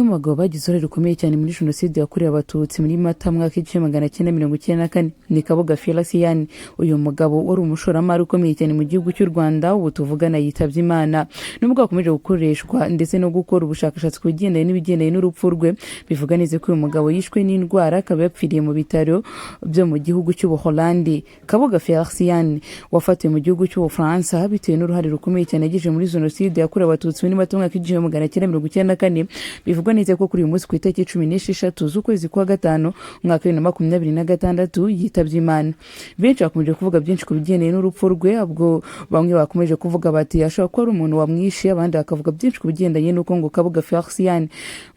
mu bagabo bagize uruhare rukomeye cyane muri Genocide yakorewe Abatutsi muri Mata mwaka w'1994 ni Kabuga Cyan. Uyu mugabo wari umushoramari ukomeye cyane mu gihugu cy'u Rwanda, ubu tuvugana yitabye Imana. Nubwo akomeje gukoreshwa ndetse no gukora ubushakashatsi ku bigendanye n'ibigendanye n'urupfu rwe, bivuga neza ko uyu mugabo yishwe n'indwara akaba yapfiriye mu bitaro byo mu gihugu cy'Ubuholandi. Kabuga Cyan wafatiwe mu gihugu cy'Ubufaransa bitewe n'uruhare rukomeye cyane yagize muri Genocide yakorewe Abatutsi muri Mata mwaka w'1994. Bivugwa neza ko kuri uyu munsi ku itariki 16 z'ukwezi kwa gatanu umwaka wa 2026 yitabye Imana. Benshi bakomeje kuvuga byinshi ku bigendanye n'urupfu rwe, ubwo bamwe bakomeje kuvuga bati ashobora kuba ari umuntu wamwishe, abandi bakavuga byinshi ku bigendanye n'uko ngo Kabuga Cyan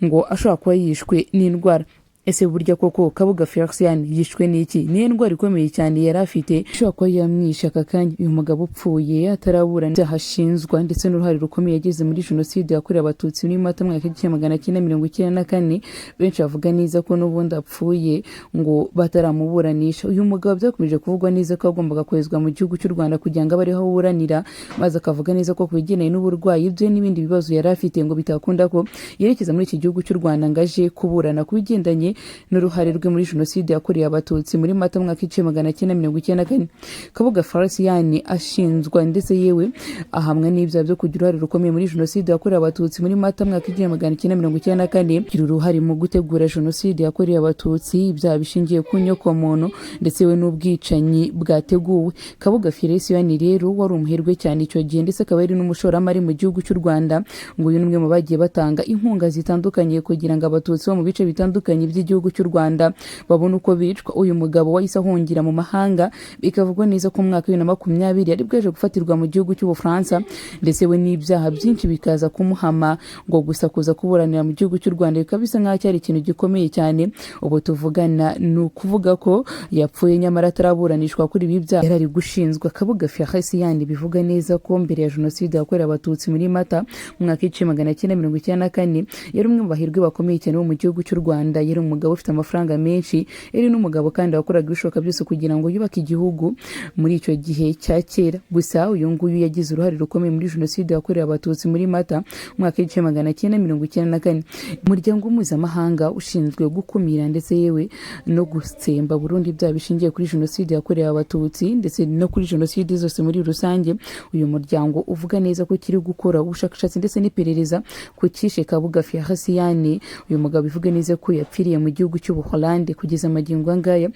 ngo ashobora kuba yishwe n'indwara. Ese burya koko Kabuga Cyan yishwe n'iki? Ni indwara ikomeye cyane yari afite ishobora kuba yamwishe aka kanya. Uyu mugabo upfuye ataraburana byahashinzwa ndetse n'uruhare rukomeye yagize muri Genocide yakorewe Abatutsi muri Mata mwaka w'1994. Benshi bavuga neza ko n'ubundi apfuye ngo bataramuburanisha. Uyu mugabo byakomeje kuvugwa neza ko agombaga kwezwa mu gihugu cy'u Rwanda kugira ngo abereho aburanira, maze akavuga neza ko kubigendanye n'uburwayi bye n'ibindi bibazo yari afite ngo bitakunda ko yerekeza muri iki gihugu cy'u Rwanda ngo aje kuburana ku bigendanye n'uruhare rwe muri Genocide yakorewe Abatutsi muri Mata mwaka w'1994. Kabuga Cyan ashinjwa ndetse yewe ahamwa n'ibyaha byo kugira uruhare rukomeye muri Genocide yakorewe Abatutsi muri Mata mwaka w'1994, kugira uruhare mu gutegura Genocide yakorewe Abatutsi, ibyaha bishingiye ku nyokomuntu ndetse we n'ubwicanyi bwateguwe. Kabuga Cyan rero wari umuherwe cyane icyo gihe ndetse akaba ari n'umushoramari mu gihugu cy'u Rwanda, ngo uyu n'umwe mu bagiye batanga inkunga zitandukanye kugira ngo Abatutsi bo mu bice bitandukanye by'igihugu cy'u Rwanda babona uko bicwa. Uyu mugabo wahise ahungira mu mahanga, bikavugwa neza ko mu mwaka wa 2020 ari bwaje gufatirwa mu gihugu cy'Ubufaransa, ndetse we n'ibyaha byinshi bikaza kumuhama ngo gusa kuza kuburanira mu gihugu cy'u Rwanda bikaba bisa nk'aho cyari ikintu gikomeye cyane. Ubu tuvugana ni ukuvuga ko yapfuye nyamara ataraburanishwa kuri ibi byaha yari ari gushinjwa. Kabuga Cyan bivuga neza ko mbere ya Genocide yakorewe Abatutsi muri Mata mu mwaka w'1994 yari umwe mu bahirwe bakomeye cyane bo mu gihugu cy'u Rwanda. Yari umugabo ufite amafaranga menshi, yari n'umugabo kandi wakoraga ibishoboka byose kugira ngo yubake igihugu muri icyo gihe cya kera. Gusa uyu nguyu yagize uruhare rukomeye muri Genocide yakorewe Abatutsi muri Mata mwaka w'1994. Umuryango mpuzamahanga ushinzwe gukumira ndetse yewe no gutsemba burundu ibyaha bishingiye kuri Genocide yakorewe Abatutsi ndetse no kuri Genocide zose muri rusange, uyu muryango uvuga neza ko kiri gukora ubushakashatsi ndetse n'iperereza Kukishe Kabuga Cyan. Uyu mugabo bivuga neza ko yapfiriye mu gihugu cy'Ubuholandi kugeza amagingo angaya.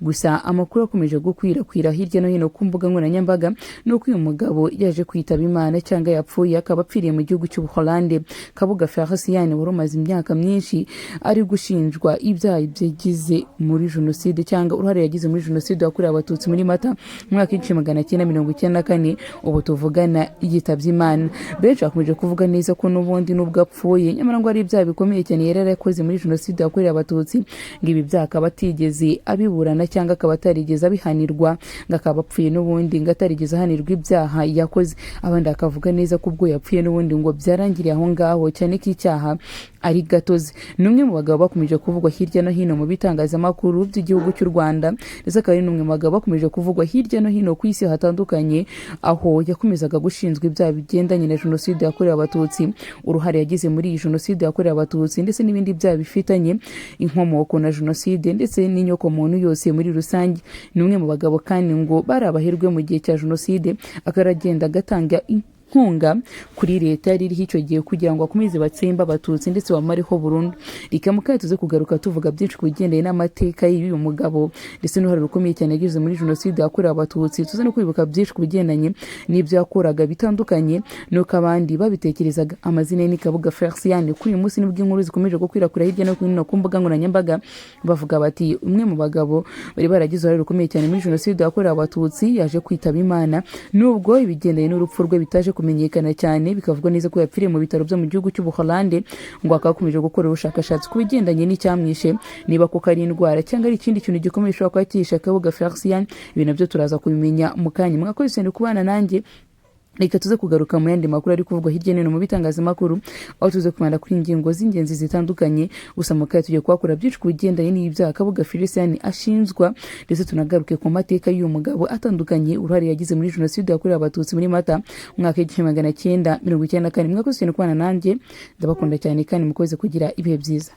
Gusa amakuru akomeje gukwirakwira hirya no hino ku mbuga nkoranyambaga nuko uyu mugabo yaje kwitaba Imana cyangwa yapfuye akaba apfiriye mu gihugu cy'Ubuholandi. Kabuga Cyan wari umaze imyaka myinshi ari gushinjwa ibyaha byagize muri Genocide cyangwa uruhare yagize muri Genocide yakorewe Abatutsi muri Mata mwaka w'1994. Ubu tuvugana yitabye Imana. Benshi bakomeje kuvuga neza ko n'ubundi nubwo apfuye nyamara ngo ari ibyaha bikomeye cyane yari yarakoze muri Genocide yakorewe Abatutsi, ngo ibi byaha akaba atigeze abiburana cyangwa akaba atarigeze abihanirwa, ngo akaba apfuye n'ubundi ngo atarigeze ahanirwa ibyaha yakoze. Abandi akavuga neza ko ubwo yapfuye n'ubundi ngo byarangiriye aho ngaho, cyane ko icyaha ari gatozi. N'umwe mu bagabo bakomeje kuvugwa hirya no hino mu bitangazamakuru by'igihugu cy'u Rwanda, ndetse akaba ari n'umwe mu bagabo bakomeje kuvugwa hirya no hino ku isi hatandukanye, aho yakomezaga gushinjwa ibyaha bigendanye na Genocide yakorewe Abatutsi, uruhare yagize muri iyi Genocide yakorewe Abatutsi ndetse n'ibindi byaha bifitanye inkomoko na Genocide ndetse n'inyokomuntu yose muri rusange. Ni umwe mu bagabo kandi ngo bari abaherwe mu gihe cya Genocide, akaragenda agatanga inkunga kuri leta yari iriho icyo gihe kugira ngo akomeze batsemba Abatutsi ndetse bamareho burundu. Rikamukaye tuze kugaruka tuvuga byinshi ku bigendanye n'amateka y'uyu mugabo ndetse n'uruhare rukomeye cyane yagize muri Genocide yakorewe Abatutsi. Tuze no kwibuka byinshi ku bigendanye n'ibyo yakoraga bitandukanye nuko abandi babitekerezaga. Amazina ye ni Kabuga Cyan. Kuri uyu munsi nibwo inkuru zikomeje gukwirakwira hirya no hino ku mbuga nkoranyambaga, bavuga bati umwe mu bagabo bari baragize uruhare rukomeye cyane muri Genocide yakorewe Abatutsi yaje kwitaba Imana, nubwo ibigendanye n'urupfu rwe bitaje kumenyekana cyane. Bikavugwa neza ko yapfiriye mu bitaro byo mu gihugu cy'Ubuholandi, ngo akakomeje gukora ubushakashatsi ku bigendanye n'icyamwishe, niba koko ari indwara cyangwa ari ikindi kintu gikomeye gishobora kuba cyihishe Kabuga Cyan. Ibi nabyo turaza kubimenya mu kanya. Mwakoze cyane kubana nanjye reka tuze kugaruka mu yandi makuru ari kuvugwa hirya no hino mu bitangazamakuru, aho tuze kumanda kuri ingingo z'ingenzi zitandukanye. Gusa mu kaye tugiye kuhakora byinshi ku bigendanye n'ibyaha Kabuga Cyan ashinjwa, ndetse tunagaruke ku mateka y'uyu mugabo atandukanye, uruhare yagize muri Genocide yakorewe abatutsi muri Mata mwaka w'1994. Mwakoze cyane kubana nanjye, ndabakunda cyane kandi mukomeze kugira ibihe byiza.